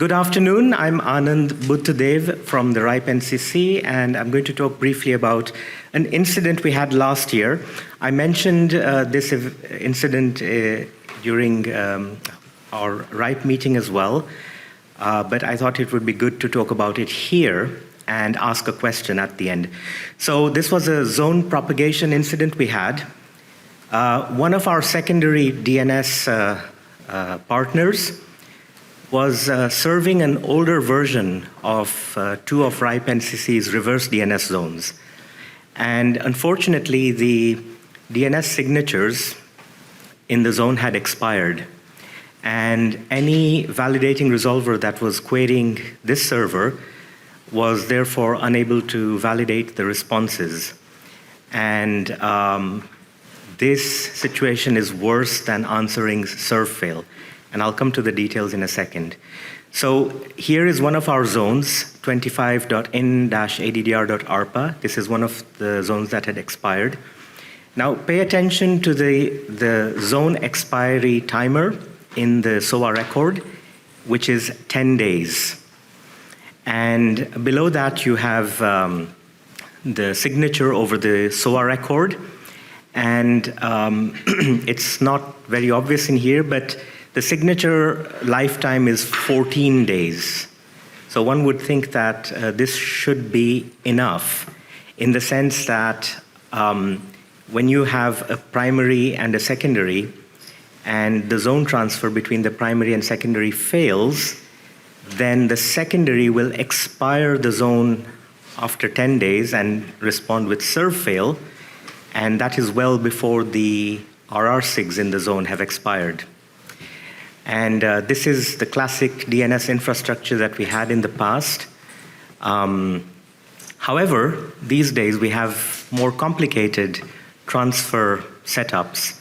Good afternoon. I'm Anand Buddhdev from the RIPE NCC, and I'm going to talk briefly about an incident we had last year. I mentioned this incident during our RIPE meeting as well, but I thought it would be good to talk about it here and ask a question at the end. So this was a zone propagation incident we had. One of our secondary DNS partners was serving an older version of two of RIPE NCC's reverse DNS zones. And unfortunately, the DNS signatures in the zone had expired. And any validating resolver that was querying this server was therefore unable to validate the responses. And this situation is worse than answering serve fail. And I'll come to the details in a second. So here is one of our zones, 25.in-addr.arpa. This is one of the zones that had expired. Now pay attention to the zone expiry timer in the SOA record, which is 10 days. And below that you have the signature over the SOA record. And it's not very obvious in here, but the signature lifetime is 14 days. So one would think that this should be enough in the sense that when you have a primary and a secondary and the zone transfer between the primary and secondary fails, then the secondary will expire the zone after 10 days and respond with serve fail, and that is well before the RRSIGs in the zone have expired. And this is the classic DNS infrastructure that we had in the past. However, these days we have more complicated transfer setups.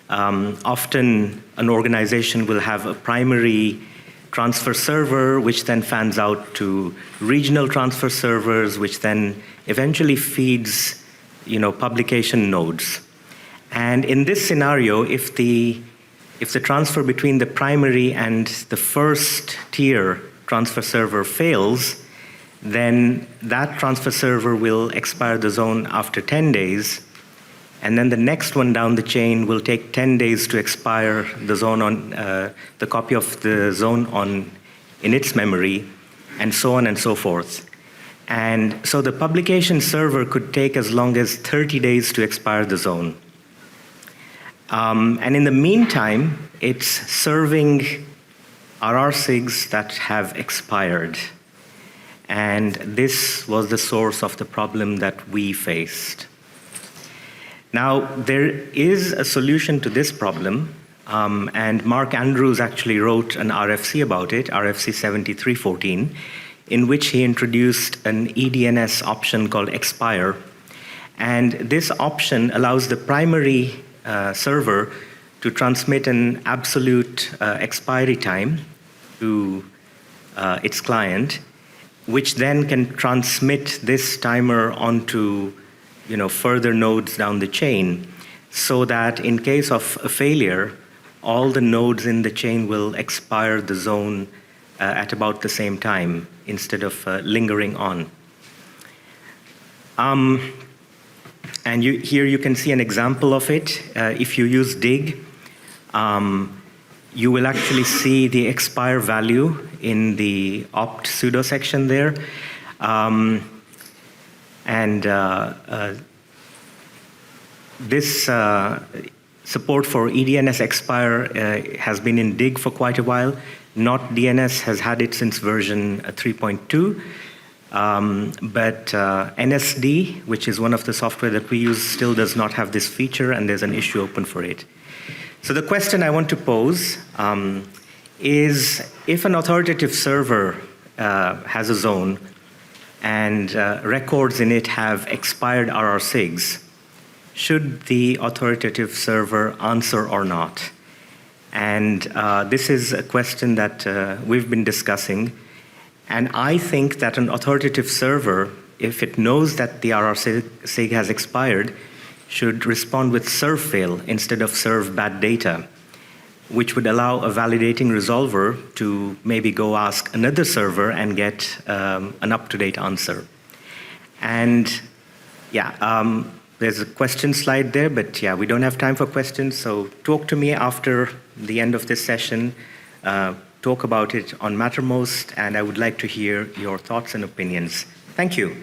Often an organization will have a primary transfer server, which then fans out to regional transfer servers, which then eventually feeds, publication nodes. And in this scenario, if the transfer between the primary and the first tier transfer server fails, then that transfer server will expire the zone after 10 days, and then the next one down the chain will take 10 days to expire the zone on the copy of the zone in its memory, and so on and so forth. And so the publication server could take as long as 30 days to expire the zone. And in the meantime, it's serving RRSIGs that have expired. And this was the source of the problem that we faced. Now, there is a solution to this problem, and Mark Andrews actually wrote an RFC about it, RFC 7314, in which he introduced an eDNS option called expire. And this option allows the primary server to transmit an absolute expiry time to its client, which then can transmit this timer onto further nodes down the chain, so that in case of a failure, all the nodes in the chain will expire the zone at about the same time instead of lingering on. And here you can see an example of it. If you use dig, you will actually see the expire value in the opt sudo section there. This support for eDNS expire has been in dig for quite a while. Not DNS has had it since version 3.2. But NSD, which is one of the software that we use, still does not have this feature, and there's an issue open for it. So the question I want to pose is, if an authoritative server has a zone and records in it have expired RRSIGs, should the authoritative server answer or not? And this is a question that we've been discussing. And I think that an authoritative server, if it knows that the RRSIG has expired, should respond with serve fail instead of serve bad data. which would allow a validating resolver to maybe go ask another server and get an up-to-date answer. And yeah, there's a question slide there, but yeah, we don't have time for questions, so talk to me after the end of this session. Talk about it on Mattermost, and I would like to hear your thoughts and opinions. Thank you.